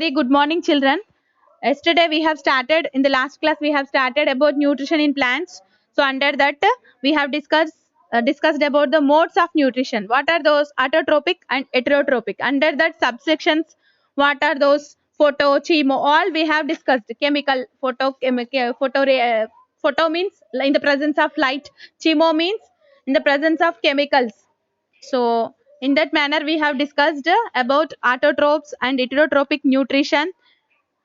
Very good morning, children. Yesterday we have started, in the last class we have started about nutrition in plants. So under that we have discussed about the modes of nutrition. What are those? Autotrophic and heterotrophic. Under that subsections, what are those? Photo, chemo, all we have discussed. Chemical, photo means in the presence of light. Chemo means in the presence of chemicals. So in that manner we have discussed about autotrophs and heterotrophic nutrition.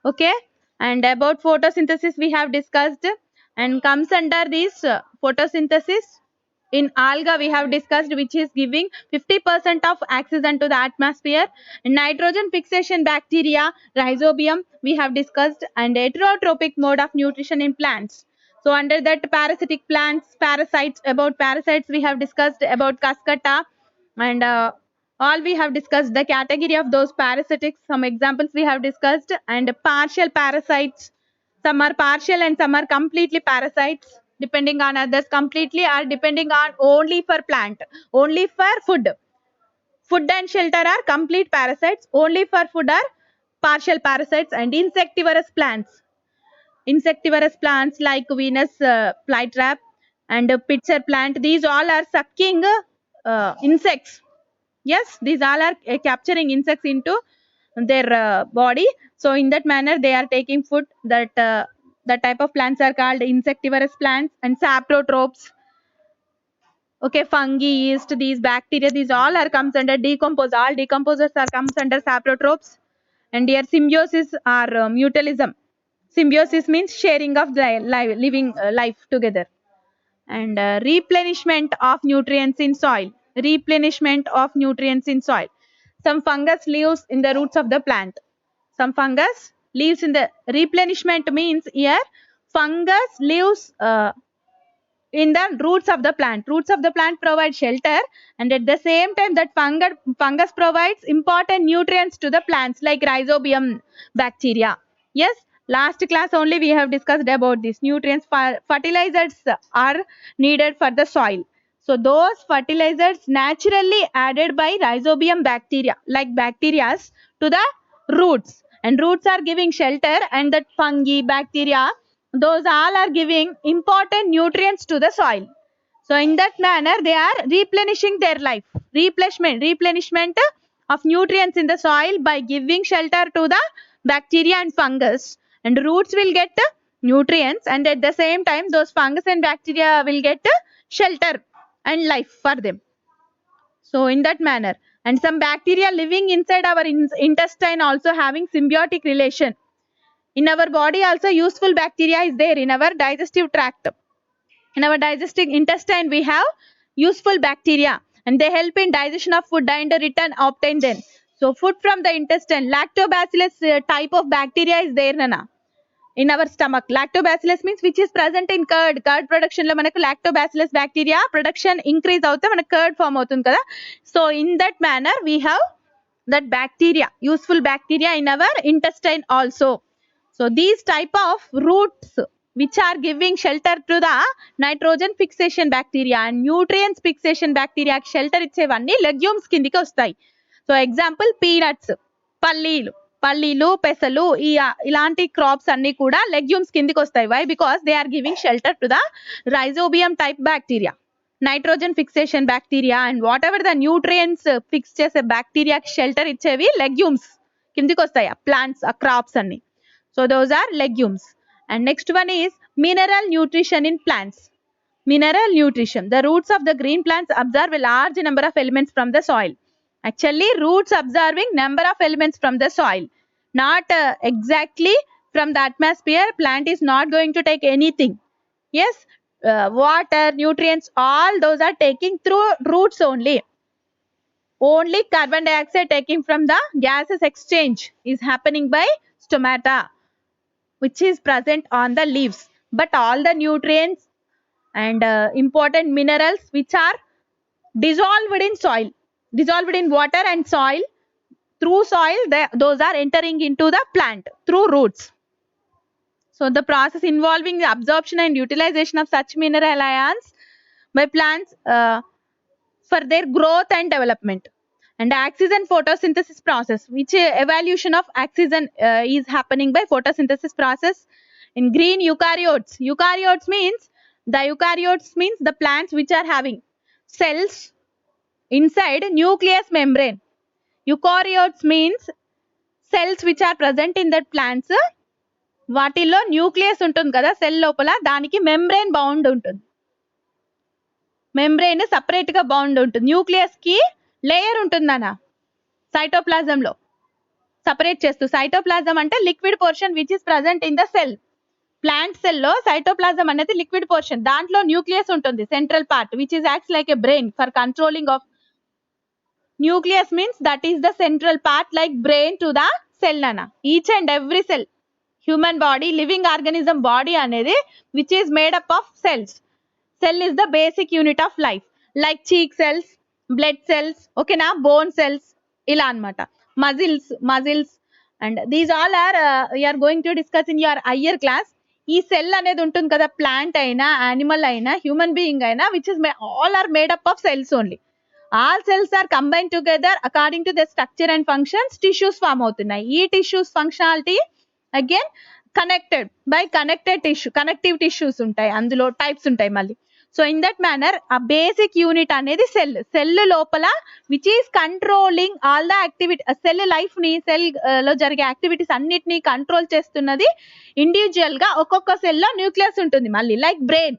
Okay, and about photosynthesis we have discussed, and comes under this photosynthesis in alga we have discussed, which is giving 50% of oxygen to the atmosphere. Nitrogen fixation bacteria, rhizobium we have discussed, and heterotrophic mode of nutrition in plants. So under that parasitic plants, parasites, about parasites we have discussed about Cascata, and all we have discussed the category of those parasitics. Some examples we have discussed, and partial parasites. Some are partial and some are completely parasites, depending on others. Completely are depending on only for plant, only for food. Food and shelter are complete parasites. Only for food are partial parasites. And insectivorous plants. Insectivorous plants like Venus flytrap and pitcher plant. These all are sucking insects. Yes, these all are capturing insects into their body. So in that manner they are taking food. That type of plants are called insectivorous plants. And saprotrophs, okay, fungi, yeast, these bacteria, these all are comes under decompose. All decomposers are comes under saprotrophs. And here symbiosis or mutualism. Symbiosis means sharing of the living life together. And replenishment of nutrients in soil. Replenishment of nutrients in soil. Some fungus lives in the roots of the plant. Some fungus lives in the replenishment means here fungus lives in the roots of the plant. Roots of the plant provide shelter, and at the same time that fungus provides important nutrients to the plants like rhizobium bacteria. Yes, last class only we have discussed about these nutrients. Fertilizers are needed for the soil. So those fertilizers naturally added by rhizobium bacteria, like bacteria, to the roots, and roots are giving shelter, and that fungi, bacteria, those all are giving important nutrients to the soil. So in that manner they are replenishing their life. Replenishment of nutrients in the soil by giving shelter to the bacteria and fungus, and roots will get nutrients, and at the same time those fungus and bacteria will get shelter and life for them. So in that manner, and some bacteria living inside our intestine also having symbiotic relation. In our body also useful bacteria is there in our digestive tract. In our digestive intestine we have useful bacteria, and they help in digestion of food and return obtained then. So food from the intestine, lactobacillus type of bacteria is there nana in our stomach. Lactobacillus means which is present in curd. Curd production lo manaku lactobacillus bacteria production increase avute manaku curd form avutundi kada. So in that manner we have that bacteria, useful bacteria in our intestine also. So these type of roots which are giving shelter to the nitrogen fixation bacteria and nutrients fixation bacteria shelter ఇచ్చేవన్నీ legumes కిందికి వస్తాయి. So example peanuts, పల్లీలు, పెసలు, ఇలాంటి crops అన్ని కూడా legumes కిందికి వస్తాయి. Why? Because they are giving shelter to the rhizobium type bacteria, nitrogen fixation bacteria, and whatever the nutrients fix చేసే బ్యాక్టీరియా షెల్టర్ ఇచ్చేవి లెగ్యూమ్స్ కిందికి వస్తాయి. ఆ ప్లాంట్స్, ఆ క్రాప్స్ అన్ని. So those are legumes. And next one is mineral nutrition in plants. Mineral nutrition. The roots of the green plants absorb a large number of elements from the soil. Actually, roots absorbing number of elements from the soil. Not exactly from the atmosphere. Plant is not going to take anything. Yes, water, nutrients, all those are taking through roots only. Only carbon dioxide taking from the gases exchange is happening by stomata, which is present on the leaves. But all the nutrients and important minerals which are dissolved in soil, dissolved in water and soil, through soil, those are entering into the plant through roots. So the process involving the absorption and utilization of such mineral ions by plants for their growth and development. And oxygen photosynthesis process, which evolution of oxygen is happening by photosynthesis process. In green, eukaryotes means the plants which are having cells inside nucleus membrane. Eukaryotes means cells which are present in that plants, వాటిలో nucleus ఉంటుంది కదా cell లోపల, దానికి membrane bound ఉంటుంది. Membrane separate గా bound ఉంటుంది. Nucleus కి layer ఉంటుందన్న సైటోప్లాజం లో సపరేట్ చేస్తూ. సైటోప్లాజం అంటే liquid portion which is present in the cell. Plant cell లో సైటోప్లాజం అనేది లిక్విడ్ పోర్షన్, దాంట్లో న్యూక్లియస్ ఉంటుంది central part which is acts like a brain for controlling of. Nucleus means that is the central part like brain to the cell అన్న. Each and every cell, human body, living organism body అనేది which is made up of cells. Cell is the basic unit of life. Like cheek cells, blood cells, ఓకేనా, bone cells, ఇలా అన్నమాట. Muscles and these all are you're going to discuss in your higher class. ఈ cell అనేది ఉంటుంది కదా, plant అయినా, animal అయినా, human being అయినా, which is all are made up of cells only. All cells are combine together according to the structure and functions. Tissues form అవుతున్నాయి. ఈ tissues functionality again connected by connected tissue, connective tissues ఉంటాయి, అందులో types ఉంటాయి మళ్ళీ. So in that manner ఆ basic unit అనేది cell లోపల which is controlling all the activity. Cell life ని, సెల్ లో జరిగే యాక్టివిటీస్ అన్నిటిని కంట్రోల్ చేస్తున్నది ఇండివిజువల్ గా. ఒక్కొక్క సెల్ లో న్యూక్లియస్ ఉంటుంది మళ్ళీ, లైక్ బ్రెయిన్.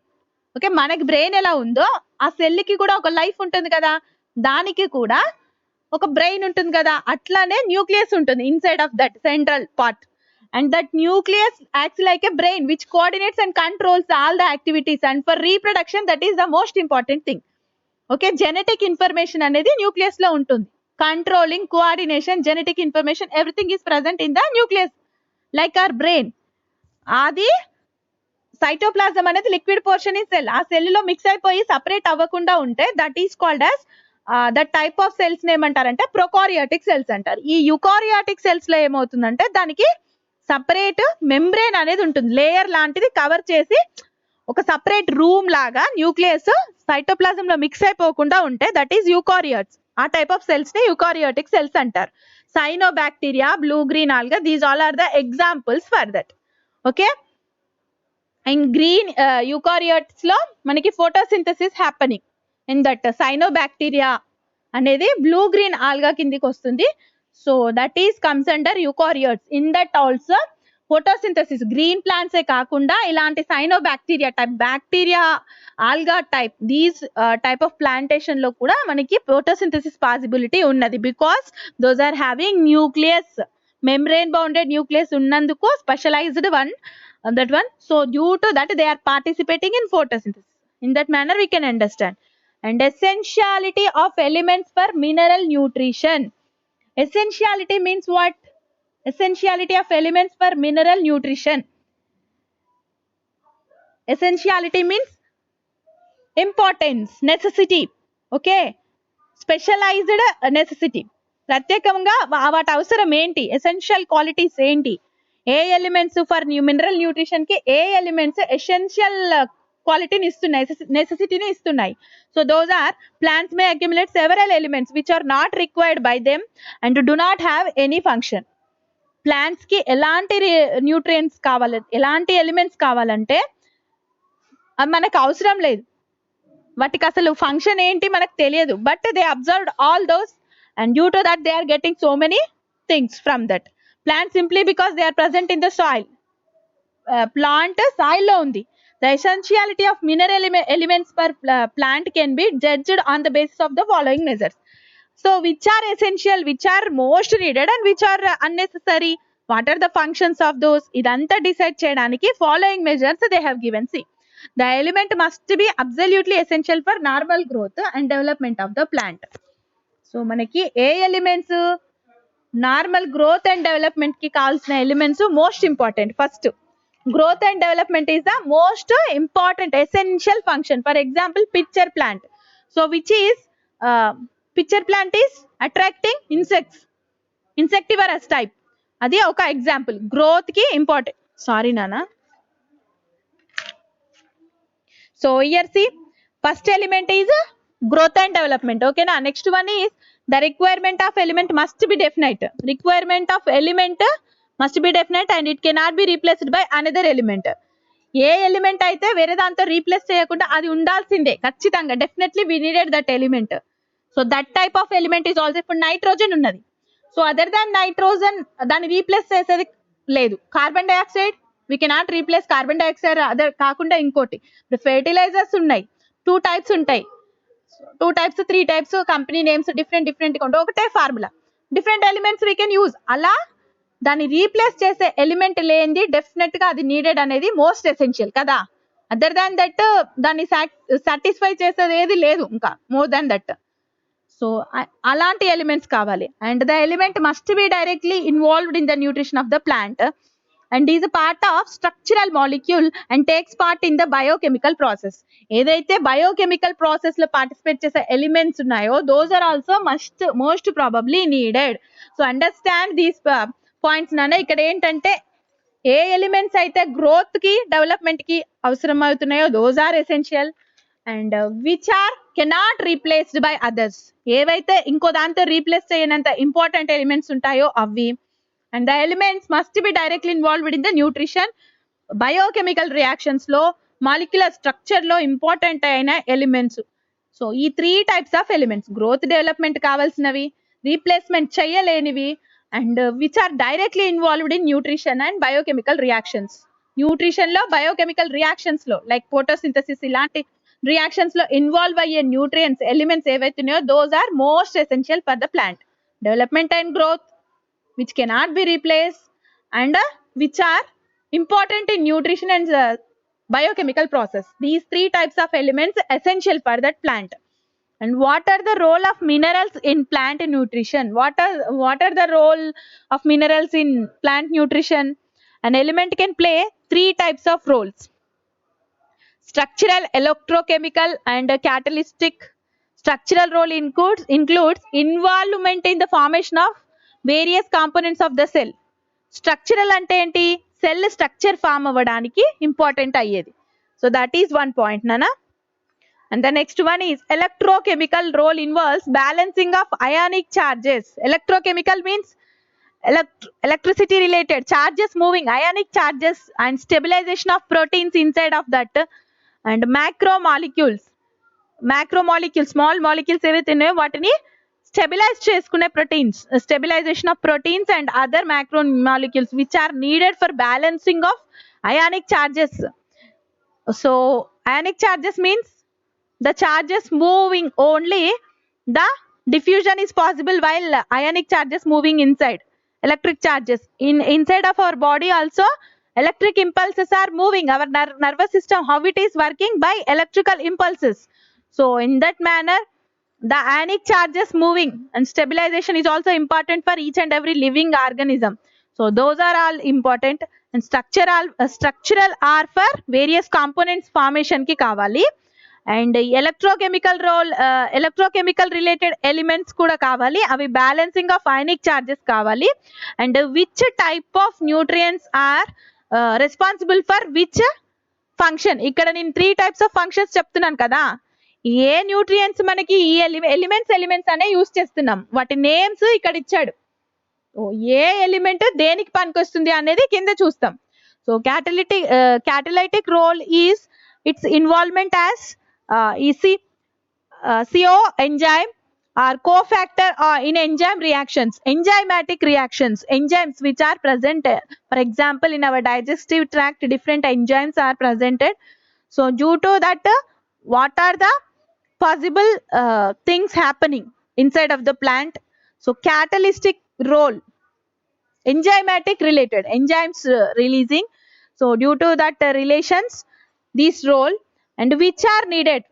ఓకే, మనకి బ్రెయిన్ ఎలా ఉందో ఆ సెల్ కి కూడా ఒక లైఫ్ ఉంటుంది కదా, దానికి కూడా ఒక బ్రెయిన్ ఉంటుంది కదా, అట్లానే న్యూక్లియస్ ఉంటుంది inside of that central part. And that nucleus acts like a brain which coordinates and controls all the activities, and for reproduction that is the most important thing. Okay, genetic information అనేది nucleus లో ఉంటుంది. Controlling, coordination, genetic information, everything is present in the nucleus like our brain. అది cytoplasm అనేది liquid portion in cell. ఆ cell లో mix అయిపోయి separate అవ్వకుండా ఉంటే that is called as that type of cells ఏమంటారంటే ప్రొకారియాటిక్ సెల్స్ అంటారు. ఈ యుకారియాటిక్ సెల్స్ లో ఏమవుతుందంటే దానికి సపరేట్ మెంబ్రేన్ అనేది ఉంటుంది, లేయర్ లాంటిది కవర్ చేసి ఒక సపరేట్ రూమ్ లాగా న్యూక్లియస్ సైటోప్లాజం లో మిక్స్ అయిపోకుండా ఉంటే దట్ ఈస్ యూకారియాట్స్. ఆ టైప్ ఆఫ్ సెల్స్ ని యూకారియాటిక్ సెల్స్ అంటారు. Cyanobacteria, blue green alga, these all are the examples for that. Okay, in green eukaryotes లో మనకి photosynthesis happening in that cyanobacteria అనేది blue green alga కిందికి వస్తుంది. So that is comes under eukaryotes. In that also photosynthesis, green plants ఏ కాకుండా ఇలాంటి cyanobacteria type, bacteria, alga type, these type of plantation లో కూడా మనకి ఫోటోసింథసిస్ పాసిబిలిటీ ఉన్నది. Because those are having nucleus, membrane bounded nucleus ఉన్నందుకు specialised one, that one. So due to that they are participating in photosynthesis. In that manner we can understand. And essentiality of elements for mineral nutrition. Essentiality means what? Essentiality of elements for mineral nutrition. Essentiality means importance, necessity. Okay, specialized necessity. ప్రత్యేకంగా వాటి అవసరం ఏంటి, essential qualities ఏంటి, ఏ elements for mineral nutrition కి ఏ elements essential క్వాలిటీని ఇస్తున్నాయి, నెసెసిటీని ఇస్తున్నాయి. So those are plants may accumulate several elements which are not required by them and do not have any function. Plants కి ఎలాంటి న్యూట్రియంట్స్ కావాలి, ఎలాంటి ఎలిమెంట్స్ కావాలంటే అవి మనకు అవసరం లేదు, వాటికి అసలు ఫంక్షన్ ఏంటి మనకు తెలియదు, but they observed all those and due to that they are getting so many things from that plant simply because they are present in the soil. Plant soil lo undi. The essentiality of mineral elements per plant can be judged on the basis of the following measures. So which are essential, which are most needed and which are unnecessary, what are the functions of those, idantha decide cheyadaniki following measures they have given. See, the element must be absolutely essential for normal growth and development of the plant. So మనకి ఏ elements normal growth and development కి కావాల్సిన elements most important. First growth and development is the most important essential function. For example pitcher plant. So which is pitcher plant is attracting insects, insectivorous type, అది ఒక example. Growth కి important. Sorry నానా. So here see first element is growth and development. Okay, now next one is The requirement of element must be definite. Requirement of element must be definite and it cannot be replaced by another element. ఏ element అయితే వేరే దాంతో replace చేయకుండా అది ఉండాల్సిందే ఖచ్చితంగా. Definitely we needed that element. So that type of element is also. ఇప్పుడు nitrogen ఉన్నది. సో అదర్ దాన్ నైట్రోజన్ దాన్ని రీప్లేస్ చేసేది లేదు. Carbon dioxide we cannot replace carbon dioxide other కాకుండా ఇంకోటి. ఇప్పుడు ఫెర్టిలైజర్స్ ఉన్నాయి, 2 టైప్స్ ఉంటాయి, 2 types 3 types company names different ఉంటాయి, ఒకటే formula, different elements we can use. అలా దాన్ని రీప్లేస్ చేసే ఎలిమెంట్ లేనిది డెఫినెట్ గా అది నీడెడ్ అనేది మోస్ట్ ఎసెన్షియల్ కదా. అదర్ దాన్ దట్ దాన్ని సాటిస్ఫై చేసేది ఏది లేదు ఇంకా మోర్ దాన్ దట్. సో అలాంటి ఎలిమెంట్స్ కావాలి. And the element must be directly involved in the nutrition of the plant and is a part of structural molecule and takes part in the biochemical process. ఏదైతే biochemical process లో participate చేసే elements ఉన్నాయో those are also most probably needed. So understand these points నాన్న. ఇక్కడ ఏంటంటే ఏ elements అయితే growth కి డెవలప్మెంట్ కి అవసరం అవుతున్నాయో those are essential and which are cannot replaced by others. ఏవైతే ఇంకో దాంతో రీప్లేస్ చేయనంత ఇంపార్టెంట్ ఎలిమెంట్స్ ఉంటాయో అవి. And the elements must be directly involved in the nutrition. Biochemical reactions లో మాలిక్యులర్ స్ట్రక్చర్ లో ఇంపార్టెంట్ అయిన ఎలిమెంట్స్. సో ఈ 3 types of elements, growth development కావాల్సినవి, రీప్లేస్మెంట్ చేయలేనివి and which are directly involved in nutrition and biochemical reactions. Nutrition లో biochemical reactions లో like photosynthesis ఇలాంటి reactions లో ఇన్వాల్వ్ అయ్యే న్యూట్రియంట్స్ ఎలిమెంట్స్ ఏవైతున్నాయో those are most essential for the plant development and growth which cannot be replaced and which are important in nutrition and biochemical process. These 3 types of elements essential for that plant. And what are the role of minerals in plant nutrition? What are the role of minerals in plant nutrition? An element can play 3 types of roles: structural, electrochemical and catalytic. Structural role includes involvement in the formation of various components of the cell. Structural ante enti cell structure form avvadaniki important ayyedi. So that is one point nana. And the next one is electrochemical role involves balancing of ionic charges. Electrochemical means electricity related charges moving, ionic charges and stabilization of proteins inside of that. And macromolecules small molecules ఏవైతే వాటిని stabilise చేసుకునే proteins, stabilization of proteins and other macromolecules which are needed for balancing of ionic charges. So ionic charges means the charges moving only, the diffusion is possible while ionic charges moving inside. Electric charges inside of our body also electric impulses are moving. Our nervous system, how it is working by electrical impulses. So in that manner the ionic charges moving and stabilization is also important for each and every living organism. So those are all important. And structural are for various components formation ki kavali. And electrochemical role, electrochemical related elements కూడా కావాలి, అవి balancing of ionic charges కావాలి. And which type of nutrients are responsible for which function. ఇక్కడ నేను 3 types of functions చెప్తున్నాను కదా. ఏ nutrients మనకి ఈ ఎలిమెంట్స్ అనే యూజ్ చేస్తున్నాం, వాటి నేమ్స్ ఇక్కడ ఇచ్చాడు. ఏ ఎలిమెంట్ దేనికి పనికొస్తుంది అనేది కింద చూస్తాం. So catalytic role is its involvement as CO enzyme or cofactor in enzyme reactions, enzymatic reactions, enzymes which are present, for example in our digestive tract different enzymes are presented. So due to that what are the possible things happening inside of the plant. So catalytic role, enzymatic related enzymes releasing. So due to that relations this role. And which are needed,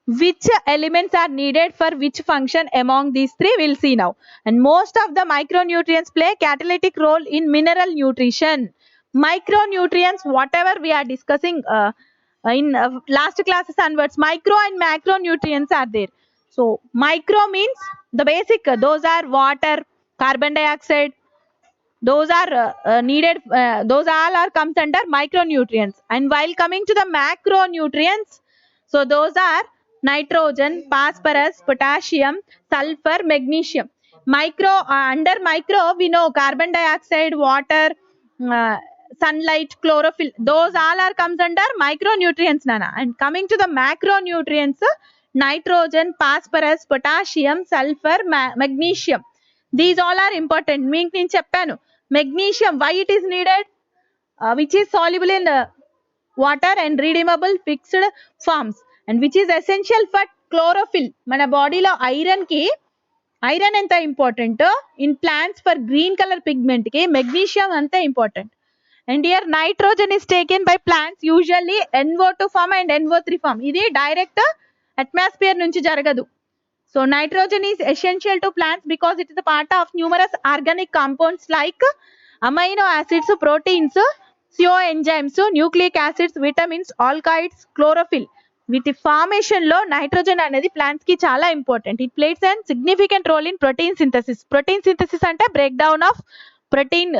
which elements are needed for which function among these 3 we'll see now. And most of the micronutrients play catalytic role in mineral nutrition. Micronutrients whatever we are discussing in last classes onwards, micro and macronutrients are there. So micro means the basic, those are water, carbon dioxide, those are needed, those all are comes under micronutrients. And while coming to the macronutrients, so those are nitrogen, phosphorus, potassium, sulfur, magnesium. Under micro we know carbon dioxide, water, sunlight, chlorophyll, those all are comes under micronutrients, Nana. And coming to the macronutrients, nitrogen, phosphorus, potassium, sulfur, magnesium, these all are important. మీకు నేను చెప్పాను magnesium, why it is needed, which is soluble in water and redeemable fixed forms, and which is essential for chlorophyll. మన బాడీలో iron ఎంత important in plants for green colour pigment కి magnesium అంతే important. And here nitrogen is taken by plants usually NO2 form and NO3 form. ఇది direct atmosphere నుంచి జరగదు. So nitrogen is essential to plants because it is the part of numerous organic compounds like amino acids, proteins, CO enzymes, nucleic acids, vitamins, alkaloids, chlorophyll. వీటి formation లో nitrogen అనేది plants కి చాలా important. It place and significant role in protein synthesis. Protein synthesis అంటే break down of protein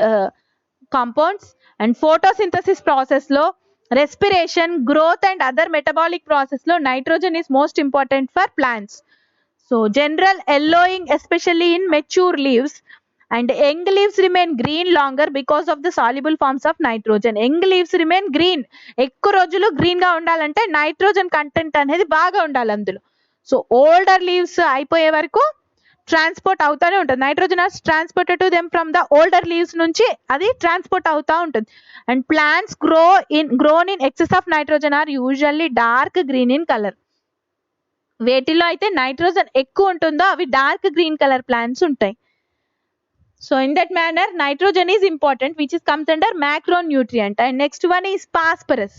compounds and photosynthesis process లో, respiration, growth and other metabolic process లో nitrogen is most important for plants. So general yellowing especially in mature leaves, and young leaves remain green longer because of the soluble forms of nitrogen. Young leaves remain green, ఎక్కువ రోజులు green గా ఉండాలంటే nitrogen content అనేది బాగా ఉండాలి అందులో. So older leaves అయిపోయే వరకు ట్రాన్స్పోర్ట్ అవుతానే ఉంటుంది. Nitrogen are transported to them from the older leaves నుంచి అది ట్రాన్స్పోర్ట్ అవుతా ఉంటుంది. And plants grown in excess of nitrogen are usually dark green in colour. వేటిలో అయితే నైట్రోజన్ ఎక్కువ ఉంటుందో అవి డార్క్ గ్రీన్ కలర్ ప్లాంట్స్ ఉంటాయి. So in that manner nitrogen is important, which is comes under macronutrient. And next one is phosphorus.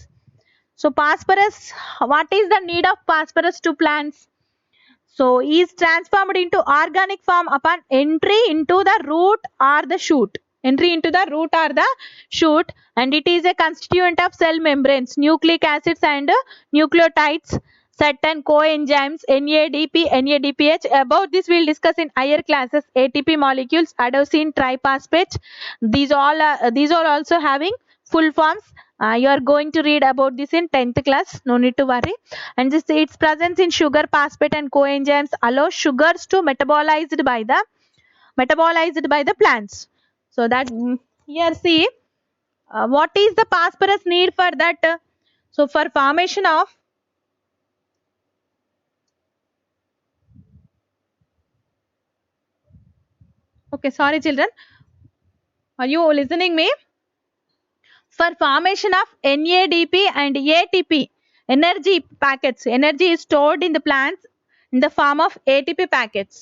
So phosphorus, what is the need of phosphorus to plants? So is transformed into organic form upon entry into the root or the shoot. Entry into the root or the shoot, and it is a constituent of cell membranes, nucleic acids and nucleotides, certain coenzymes, NADP, NADPH. About this we'll discuss in higher classes. ATP molecules, adenosine triphosphate, these are also having full forms. You are going to read about this in 10th class, no need to worry. And this its presence in sugar, phosphate and coenzymes allow sugars to metabolized by the plants. So that here see what is the phosphorus need for that. So for formation of, okay, sorry children, are you listening me? For formation of NADP and ATP energy packets, energy is stored in the plants in the form of ATP packets,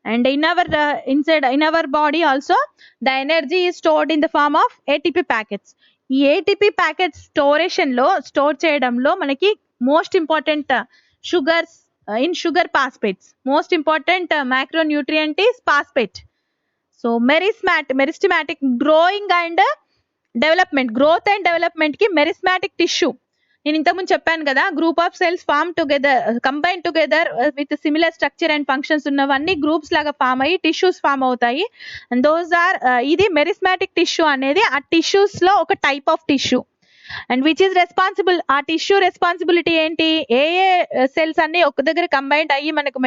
and in our in our body also the energy is stored in the form of ATP packets. ఈ ATP packet store చేయడంలో మనకి most important sugars in sugar phosphates. Most important micronutrient is phosphate. So meristematic growing and development, growth and development కి meristematic tissue, నేను ఇంతకుముందు చెప్పాను కదా, group of cells form together, combine together with similar structure and functions ఉన్నవన్నీ groups లాగా form అయ్యి tissues form అవుతాయి. And those are ఇది మెరిస్మాటిక్ టిష్యూ అనేది ఆ టిష్యూస్ లో ఒక type of tissue. And which is responsible, ఆ టిష్యూ రెస్పాన్సిబిలిటీ ఏంటి, ఏ సెల్స్ అన్ని ఒక దగ్గర కంబైన్డ్ అయ్యి మనకు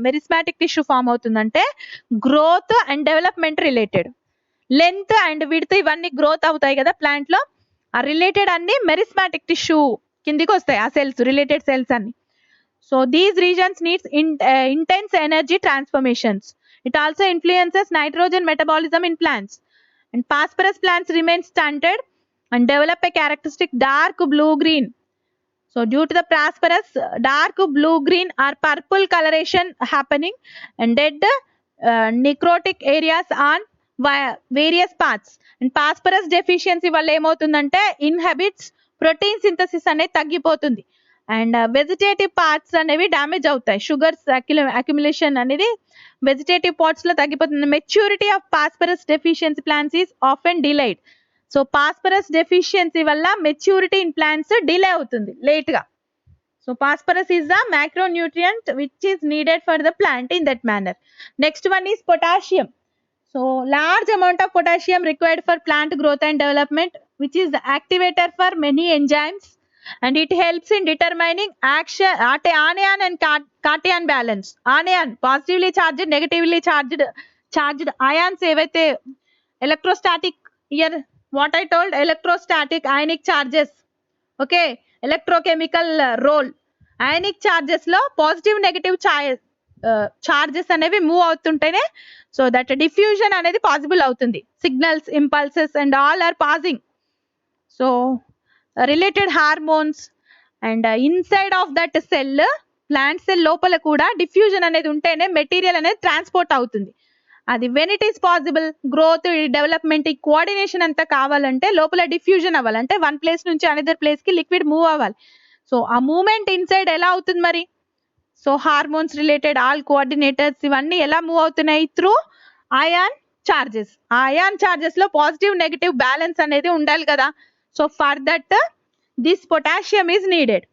మెరిస్మాటిక్ టిష్యూ ఫామ్ అవుతుందంటే growth and development related. Length and width ఇవన్నీ గ్రోత్ అవుతాయి కదా ప్లాంట్ లో, ఆ రిలేటెడ్ అన్ని మెరిస్మాటిక్ టిష్యూ కిందికి వస్తాయి, ఆ సెల్స్ రిలేటెడ్ సెల్స్ అన్ని. So these reasons needs intense energy transformations. It also influences nitrogen metabolism in plants. And phosphorus plants remain stunted and develop a characteristic dark blue-green. So due to the phosphorus, dark blue-green or purple coloration happening, and dead necrotic areas on various parts. And phosphorus deficiency వల్ల ఏమవుతుందంటే ఇన్హెబిట్స్ protein synthesis అనేది తగ్గిపోతుంది, and vegetative parts అనేవి damage అవుతాయి. Sugars accumulation అనేది vegetative parts లో తగ్గిపోతుంది. Maturity of phosphorus deficiency plants is often delayed. So phosphorus deficiency వల్ల మెచ్యూరిటీ ఇన్ ప్లాంట్స్ డిలే అవుతుంది, లేట్ గా. So phosphorus is the macronutrient which is needed for the plant in that manner. Next one is potassium. So large amount of potassium required for plant growth and development, which is the activator for many enzymes and it helps in determining action anion and cation balance. Anion positively charged, negatively charged ions ఏవైతే electrostatic, here what I told, electrostatic ionic charges, okay, electrochemical role, ionic charges లో positive negative charges అనేవి move అవుతుంటేనే so that diffusion అనేది possible అవుతుంది. Signals, impulses and all are passing. So related hormones and inside of that cell, plant cell లోపల కూడా diffusion అనేది ఉంటేనే material అనేది ట్రాన్స్పోర్ట్ అవుతుంది. అది when it is possible, growth, development, ఈ కోఆర్డినేషన్ అంతా కావాలంటే లోపల డిఫ్యూజన్ అవ్వాలంటే వన్ ప్లేస్ నుంచి అనదర్ ప్లేస్ కి లిక్విడ్ మూవ్ అవ్వాలి. సో ఆ మూమెంట్ ఇన్సైడ్ ఎలా అవుతుంది మరి? So hormones related all coordinators ఇవన్నీ ఎలా మూవ్ అవుతున్నాయి? Through ion charges. ఆ అయాన్ చార్జెస్ లో పాజిటివ్ నెగటివ్ బ్యాలెన్స్ అనేది ఉండాలి కదా. So for that this potassium is needed.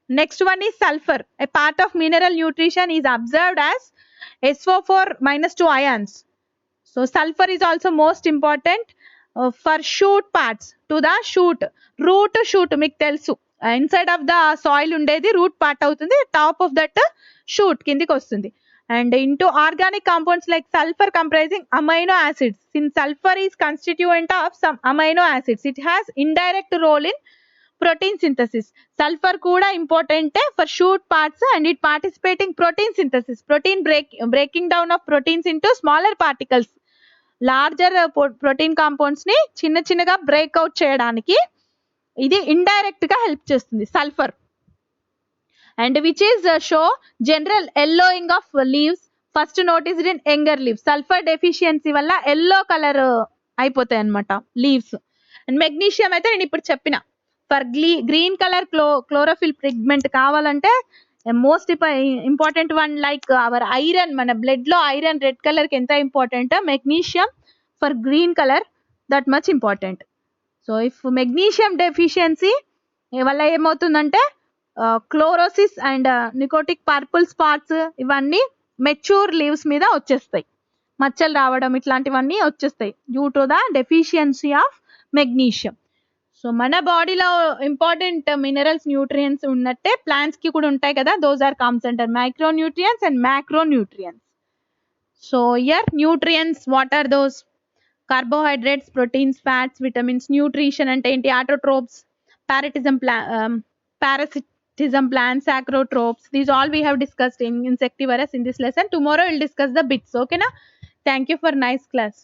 Next one is sulphur. A part of mineral nutrition is observed as SO4-2 ions. So sulfur is also most important for shoot parts, to the shoot, root shoot మీకు తెలుసు inside of the soil ఉండేది root part అవుతుంది, top of that shoot కిందికి వస్తుంది. And into organic compounds like sulphur comprising amino acids. Since sulphur is constituent of some amino acids, it has indirect role in protein synthesis. Sulfur kuda important for shoot parts and it participating protein synthesis, protein breaking down of proteins into smaller particles. Larger protein compounds ni chinna chinnaga break out cheyadaniki ఇది indirect గా help చేస్తుంది sulphur. And which is show general yellowing of leaves first noticed in younger leaves. Sulphur deficiency వల్ల yellow colour అయిపోతాయి అన్నమాట leaves. And magnesium అయితే నేను ఇప్పుడు చెప్పిన for green colour chlorophyll pigment కావాలంటే most important one like our iron, మన blood లో ఐరన్ రెడ్ కలర్ కి ఎంత important, magnesium for green colour that much important. So if magnesium deficiency వల్ల ఏమవుతుందంటే chlorosis and necrotic purple spots ఇవన్నీ mature leaves మీద వచ్చేస్తాయి, మచ్చలు రావడం ఇట్లాంటివన్నీ వచ్చేస్తాయి due to the deficiency of magnesium. So మన బాడీలో ఇంపార్టెంట్ మినరల్స్, న్యూట్రియంట్స్ ఉన్నట్టే ప్లాంట్స్ కి కూడా ఉంటాయి కదా. Those are comes under micro nutrients and macro nutrients. So here nutrients what are those? Carbohydrates, proteins, fats, vitamins. Nutrition అంటే ఏంటి? Autotrophs, parasitism plants, sacrotropes. These all we have discussed in insectivorous in this lesson. Tomorrow we'll discuss the bits. Okay na? Thank you for nice class.